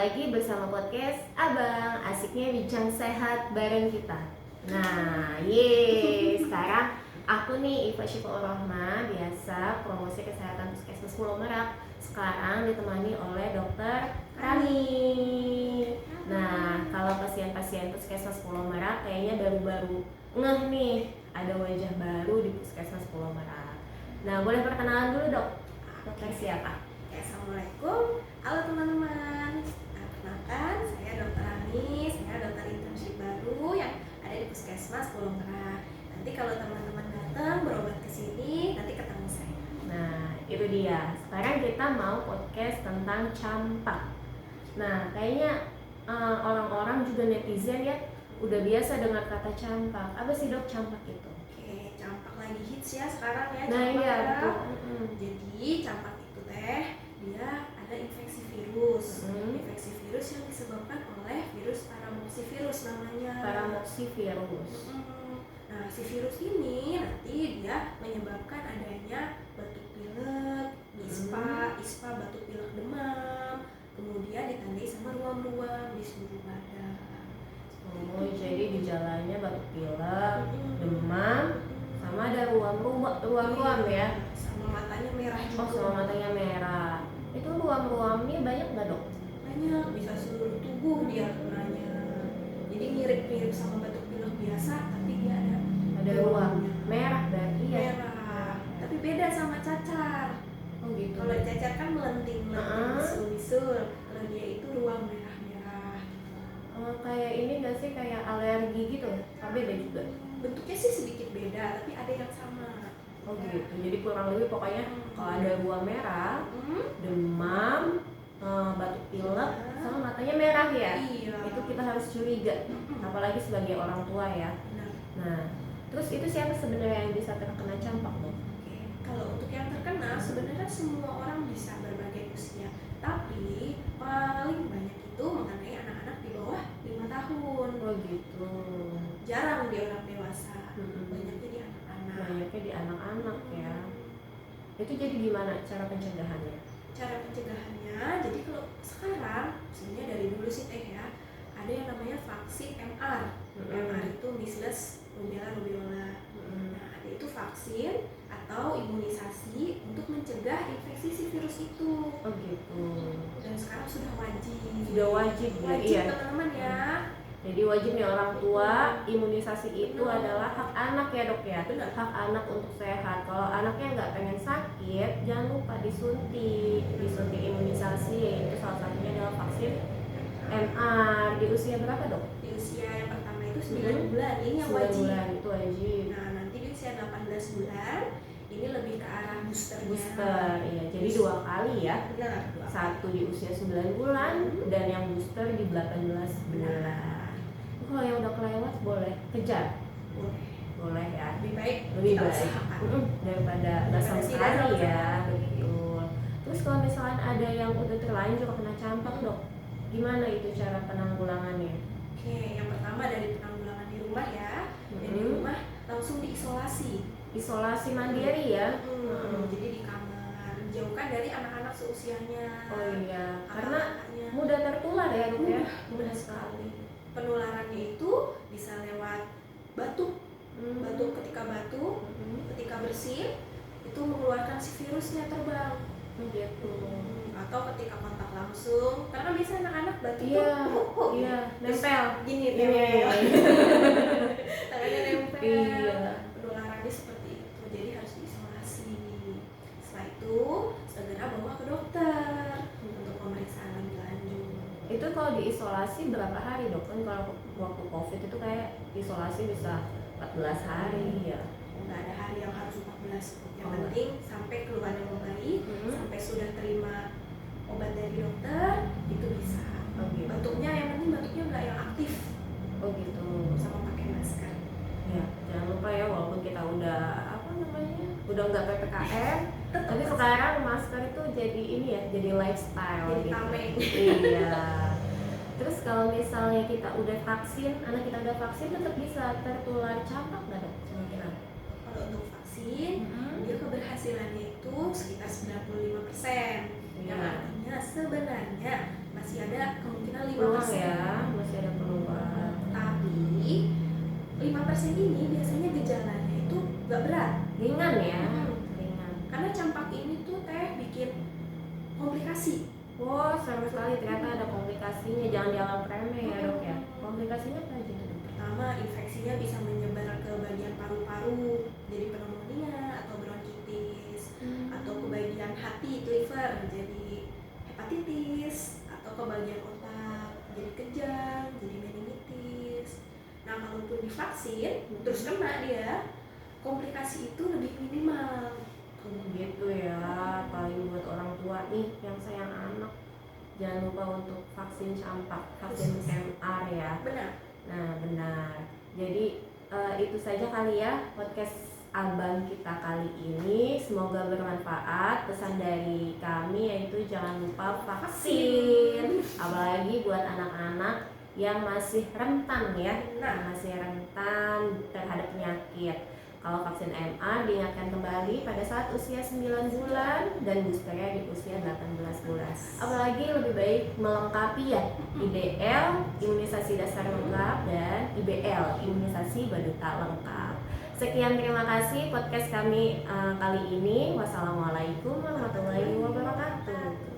lagi bersama podcast Abang, asiknya bincang sehat bareng kita. Nah, sekarang aku nih Iva Syifa Rohma, biasa promosi kesehatan Puskesmas Pulau Merak. Sekarang ditemani oleh Dokter Rani. Nah, kalau pasien-pasien Puskesmas Pulau Merak kayaknya baru-baru ngeh nih, ada wajah baru di Puskesmas Pulau Merak. Nah, boleh perkenalan dulu dok, dokter siapa? Assalamualaikum, halo teman-teman. Perkenalkan, saya Dr. Rani, saya dokter internship baru yang ada di Puskesmas Pulau Merak. Nanti kalau teman-teman datang berobat ke sini, nanti ketemu saya. Nah, itu dia. Sekarang kita mau podcast tentang campak. Nah, kayaknya orang-orang juga netizen ya udah biasa dengar kata campak. Apa sih dok campak itu? Oke, campak lagi hits ya sekarang ya. Nah, iya betul. Jadi campak itu dia ada infeksi virus. Infeksi virus yang disebabkan oleh virus paramoxivirus namanya. Paramoxivirus. Nah, si virus ini nanti dia menyebabkan adanya batuk pilek, ispa, batuk pilek demam, kemudian ditandai sama ruam-ruam di seluruh badan. Oh, jadi gejalanya batuk pilek, demam, sama ada ruam-ruam ya. Sama matanya merah juga. Oh, sama matanya merah. Itu ruam-ruamnya banyak nggak dok? Banyak, bisa seluruh tubuh dia kenanya. Jadi mirip-mirip sama batuk pilek biasa, tapi dia ada ruam merah berarti ya. Merah. Tapi beda sama cacar. Oh gitu. Kalau cacar kan melenting, bisul-bisul. Kalau dia itu ruam merah-merah. Kayak ini nggak sih, kayak alergi gitu? Tapi beda juga. Bentuknya sih sedikit beda, tapi ada yang sama. Oh gitu. Jadi kurang lebih pokoknya kalau ada ruam merah, demam, batuk pilek, sama matanya merah ya. Iya. Itu kita harus curiga, apalagi sebagai orang tua ya. Benar. Nah, terus itu siapa sebenarnya yang bisa terkena campak dok? Oke. Kalau untuk yang terkena sebenarnya semua orang bisa berbagai usia, tapi paling banyak itu mengenai anak-anak di bawah 5 tahun. Oh gitu. Jarang di orang dewasa. Banyaknya di anak-anak. Banyaknya di anak-anak ya. Itu jadi gimana cara pencegahannya? Cara pencegahannya, jadi kalau sekarang sebenarnya dari dulu sih ya, ada yang namanya vaksin MR. MR itu measles, rubella. Nah, ada itu vaksin atau imunisasi untuk mencegah infeksi si virus itu. Oh gitu. Dan sekarang sudah wajib. Sudah wajib ya. Iya. Teman-teman ya. Jadi wajib nih orang tua, imunisasi itu adalah hak anak ya dok ya. Benar. Hak anak untuk sehat. Kalau anaknya nggak pengen sakit, jangan lupa disuntik imunisasi. Yaitu salah satunya adalah vaksin MR. Di usia berapa dok? Di usia yang pertama itu 9 bulan, ini yang 9 wajib. bulan itu wajib. Nah, nanti di usia 18 bulan ini lebih ke arah boosternya. Booster, iya. Jadi 2 kali ya. Benar. Satu di usia 9 bulan dan yang booster di 18 bulan. Kalau yang udah kelewat boleh kejar. Boleh ya. Lebih baik daripada nggak sama sekali ya. Betul. Terus kalau misalnya ada yang udah terlanjur kena campak dok, gimana itu cara penanggulangannya? Oke, yang pertama dari penanggulangan di rumah ya. Di rumah langsung diisolasi. Isolasi mandiri ya. Jadi di kamar, jauhkan dari anak-anak seusianya. Oh iya, karena Anak-anaknya mudah tertular ya dok ya. mudah sekali. Penularannya itu bisa lewat batuk. Batuk ketika batuk, ketika bersin itu mengeluarkan si virusnya terbang. Gitu. Atau ketika kontak langsung, karena biasanya anak-anak batuk iya, nempel gini tangannya nempel. Iya. Penularannya seperti itu, jadi harus diisolasi. Setelah itu segera bawa ke dokter untuk pemeriksaan lebih lanjut. Itu kalau diisolasi berapa hari dok? Kan kalau waktu COVID itu kayak isolasi bisa 14 hari ya. Nggak ada hari yang harus 14. Yang penting sampai keluhan yang membaik, sampai sudah terima obat dari dokter, itu bisa. Gitu. Batuknya yang penting batuknya nggak yang aktif. Oh gitu. Sama pakai masker. Ya, jangan lupa ya, walaupun kita udah udah nggak PPKM, tapi sekarang masker itu jadi ini ya, jadi lifestyle. Jadi gitu. tameng. Iya. Terus kalau misalnya kita udah vaksin, anak kita udah vaksin, tetap bisa tertular campak nggak dok? Kira-kira? Kalau untuk vaksin, dia keberhasilannya itu sekitar 95%. Yang artinya sebenarnya masih ada kemungkinan 5%. Peluang ya, masih ada peluang. Tapi 5% ini biasanya gejalanya itu gak berat. Ringan ya, ringan. Karena campak ini tuh teh bikin komplikasi. Wow, sama sekali ternyata ada komplikasinya. Jangan dianggap remeh ya dok ya. Komplikasinya apa aja dok? Pertama, infeksinya bisa menyebar ke bagian paru-paru, jadi pneumonia atau bronkitis, atau ke bagian hati, liver, jadi hepatitis, atau ke bagian otak, jadi kejang, jadi meningitis. Nah, kalaupun divaksin, terus kena dia, komplikasi itu lebih minimal. Gitu ya, apalagi buat orang tua nih yang sayang anak, jangan lupa untuk vaksin campak, vaksin MR ya. Benar. Nah benar, jadi itu saja kali ya podcast abang kita kali ini. Semoga bermanfaat. Pesan dari kami yaitu jangan lupa vaksin, apalagi buat anak-anak yang masih rentan ya, yang masih rentan terhadap penyakit. Kalau vaksin MR diingatkan kembali pada saat usia 9 bulan dan boosternya di usia 18 bulan. Apalagi lebih baik melengkapi ya IDL, imunisasi dasar lengkap, dan IBL, imunisasi balita lengkap. Sekian, terima kasih podcast kami kali ini. Wassalamualaikum warahmatullahi wabarakatuh.